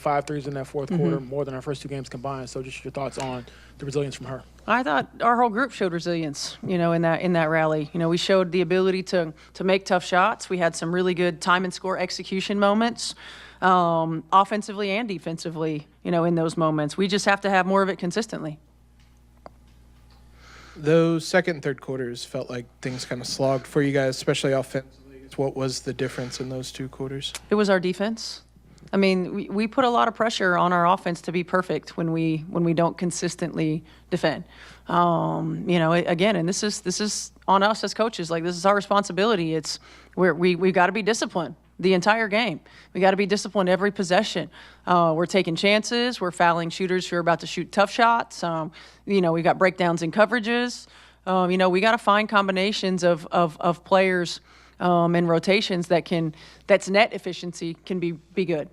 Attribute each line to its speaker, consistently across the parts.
Speaker 1: 5 threes in that fourth quarter, more than our first 2 games combined. So just your thoughts on the resilience from her.
Speaker 2: I thought our whole group showed resilience, in that rally. We showed the ability to make tough shots. We had some really good time and score execution moments, offensively and defensively, in those moments. We just have to have more of it consistently.
Speaker 3: Those second and third quarters felt like things kind of slogged for you guys, especially offensively. What was the difference in those 2 quarters?
Speaker 2: It was our defense. I mean, we put a lot of pressure on our offense to be perfect when we don't consistently defend. Again, and this is on us as coaches. Like, this is our responsibility. It's we've got to be disciplined the entire game. We got to be disciplined every possession. We're taking chances. We're fouling shooters who are about to shoot tough shots. We got breakdowns in coverages. We got to find combinations of players and rotations that's net efficiency can be good.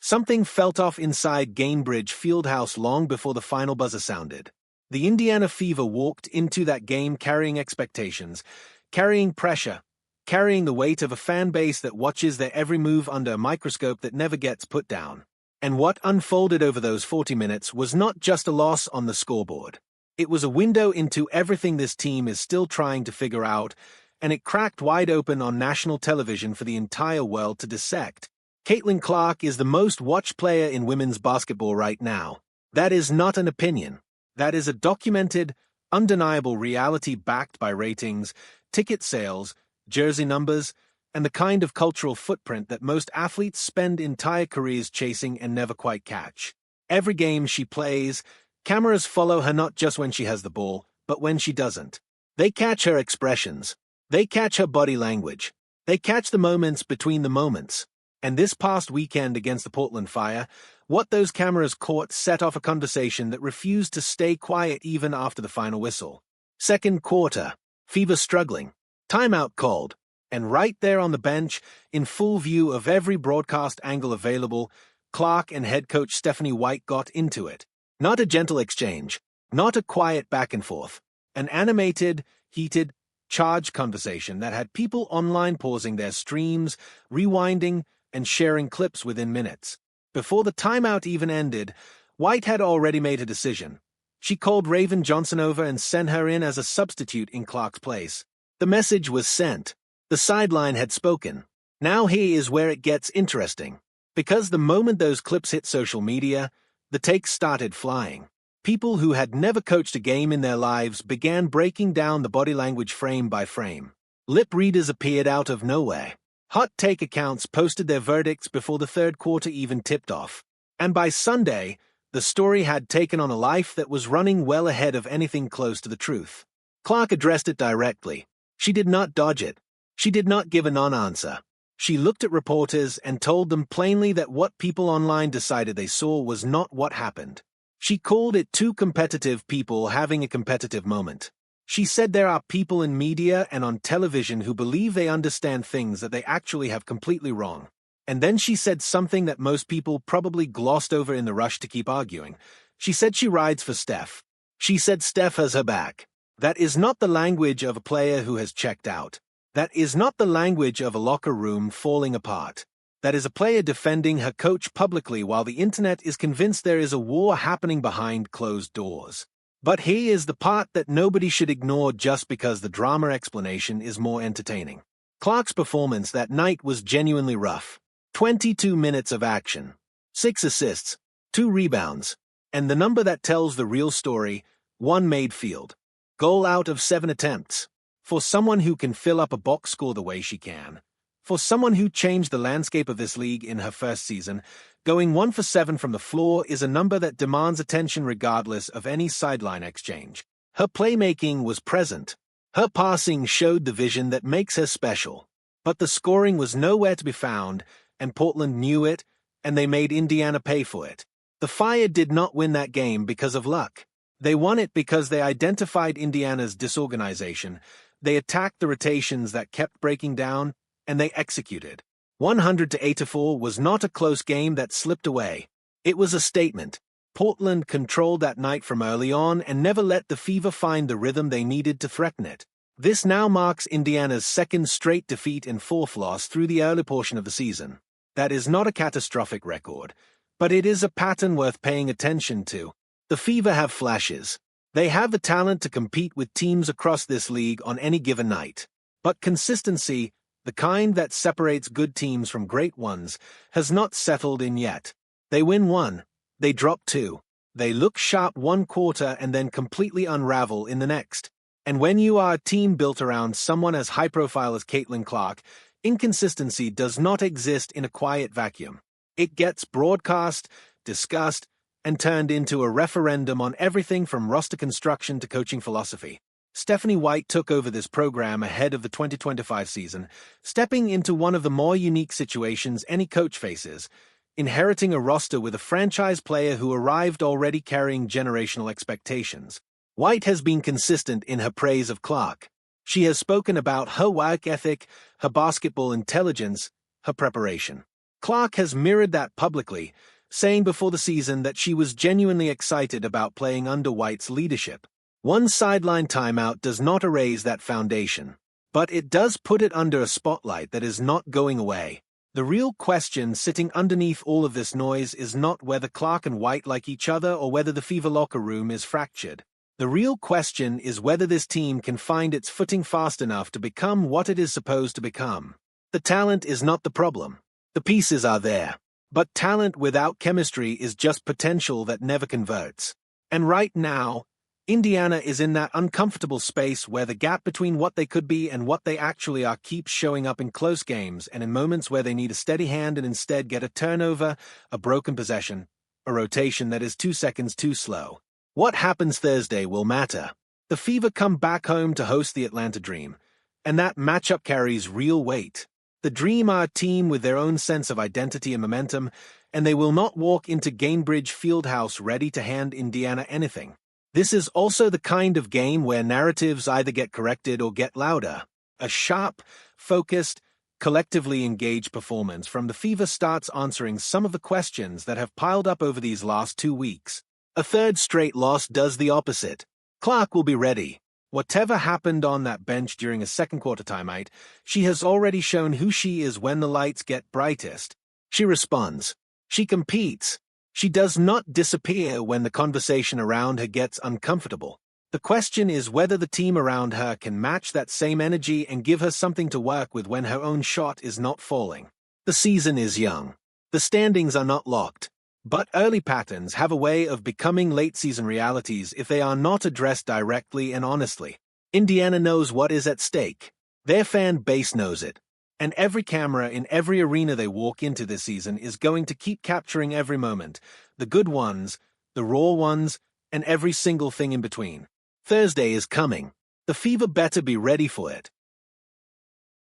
Speaker 4: Something felt off inside Gainbridge Fieldhouse long before the final buzzer sounded. The Indiana Fever walked into that game carrying expectations, carrying pressure, carrying the weight of a fan base that watches their every move under a microscope that never gets put down. And what unfolded over those 40 minutes was not just a loss on the scoreboard. It was a window into everything this team is still trying to figure out, and it cracked wide open on national television for the entire world to dissect. CaitlinClark is the most watched player in women's basketball right now. That is not an opinion. That is a documented, undeniable reality backed by ratings, ticket sales, jersey numbers, and the kind of cultural footprint that most athletes spend entire careers chasing and never quite catch. Every game she plays, cameras follow her not just when she has the ball, but when she doesn't. They catch her expressions. They catch her body language. They catch the moments between the moments. And this past weekend against the Portland Fire, what those cameras caught set off a conversation that refused to stay quiet even after the final whistle. Second quarter, Fever struggling, timeout called, and right there on the bench, in full view of every broadcast angle available, Clark and head coach Stephanie White got into it. Not a gentle exchange, not a quiet back and forth, an animated, heated, charged conversation that had people online pausing their streams, rewinding, and sharing clips within minutes. Before the timeout even ended, White had already made a decision. She called Raven Johnson over and sent her in as a substitute in Clark's place. The message was sent. The sideline had spoken. Now here is where it gets interesting. Because the moment those clips hit social media, the takes started flying. People who had never coached a game in their lives began breaking down the body language frame by frame. Lip readers appeared out of nowhere. Hot take accounts posted their verdicts before the third quarter even tipped off. And by Sunday, the story had taken on a life that was running well ahead of anything close to the truth. Clark addressed it directly. She did not dodge it. She did not give a non-answer. She looked at reporters and told them plainly that what people online decided they saw was not what happened. She called it two competitive people having a competitive moment. She said there are people in media and on television who believe they understand things that they actually have completely wrong. And then she said something that most people probably glossed over in the rush to keep arguing. She said she rides for Steph. She said Steph has her back. That is not the language of a player who has checked out. That is not the language of a locker room falling apart. That is a player defending her coach publicly while the internet is convinced there is a war happening behind closed doors. But here is the part that nobody should ignore just because the drama explanation is more entertaining. Clark's performance that night was genuinely rough. 22 minutes of action, 6 assists, 2 rebounds, and the number that tells the real story, 1 made field. Goal out of 7 attempts. For someone who can fill up a box score the way she can. For someone who changed the landscape of this league in her first season, going 1 for 7 from the floor is a number that demands attention regardless of any sideline exchange. Her playmaking was present. Her passing showed the vision that makes her special. But the scoring was nowhere to be found, and Portland knew it, and they made Indiana pay for it. The Fire did not win that game because of luck. They won it because they identified Indiana's disorganization, they attacked the rotations that kept breaking down, and they executed. 100-84 was not a close game that slipped away. It was a statement. Portland controlled that night from early on and never let the Fever find the rhythm they needed to threaten it. This now marks Indiana's second straight defeat and fourth loss through the early portion of the season. That is not a catastrophic record, but it is a pattern worth paying attention to. The Fever have flashes. They have the talent to compete with teams across this league on any given night. But consistency, the kind that separates good teams from great ones, has not settled in yet. They win one, they drop two. They look sharp one quarter and then completely unravel in the next. And when you are a team built around someone as high-profile as CaitlinClark, inconsistency does not exist in a quiet vacuum. It gets broadcast, discussed, and turned into a referendum on everything from roster construction to coaching philosophy. Stephanie White took over this program ahead of the 2025 season, stepping into one of the more unique situations any coach faces, inheriting a roster with a franchise player who arrived already carrying generational expectations. White has been consistent in her praise of Clark. She has spoken about her work ethic, her basketball intelligence, her preparation. Clark has mirrored that publicly, saying before the season that she was genuinely excited about playing under White's leadership. One sideline timeout does not erase that foundation, but it does put it under a spotlight that is not going away. The real question sitting underneath all of this noise is not whether Clark and White like each other or whether the Fever locker room is fractured. The real question is whether this team can find its footing fast enough to become what it is supposed to become. The talent is not the problem. The pieces are there. But talent without chemistry is just potential that never converts. And right now, Indiana is in that uncomfortable space where the gap between what they could be and what they actually are keeps showing up in close games and in moments where they need a steady hand and instead get a turnover, a broken possession, a rotation that is 2 seconds too slow. What happens Thursday will matter. The Fever come back home to host the Atlanta Dream, and that matchup carries real weight. The Dream are a team with their own sense of identity and momentum, and they will not walk into Gainbridge Fieldhouse ready to hand Indiana anything. This is also the kind of game where narratives either get corrected or get louder. A sharp, focused, collectively engaged performance from the Fever starts answering some of the questions that have piled up over these last 2 weeks. A third straight loss does the opposite. Clark will be ready. Whatever happened on that bench during a second quarter timeout, she has already shown who she is when the lights get brightest. She responds. She competes. She does not disappear when the conversation around her gets uncomfortable. The question is whether the team around her can match that same energy and give her something to work with when her own shot is not falling. The season is young. The standings are not locked. But early patterns have a way of becoming late-season realities if they are not addressed directly and honestly. Indiana knows what is at stake. Their fan base knows it. And every camera in every arena they walk into this season is going to keep capturing every moment, the good ones, the raw ones, and every single thing in between. Thursday is coming. The Fever better be ready for it.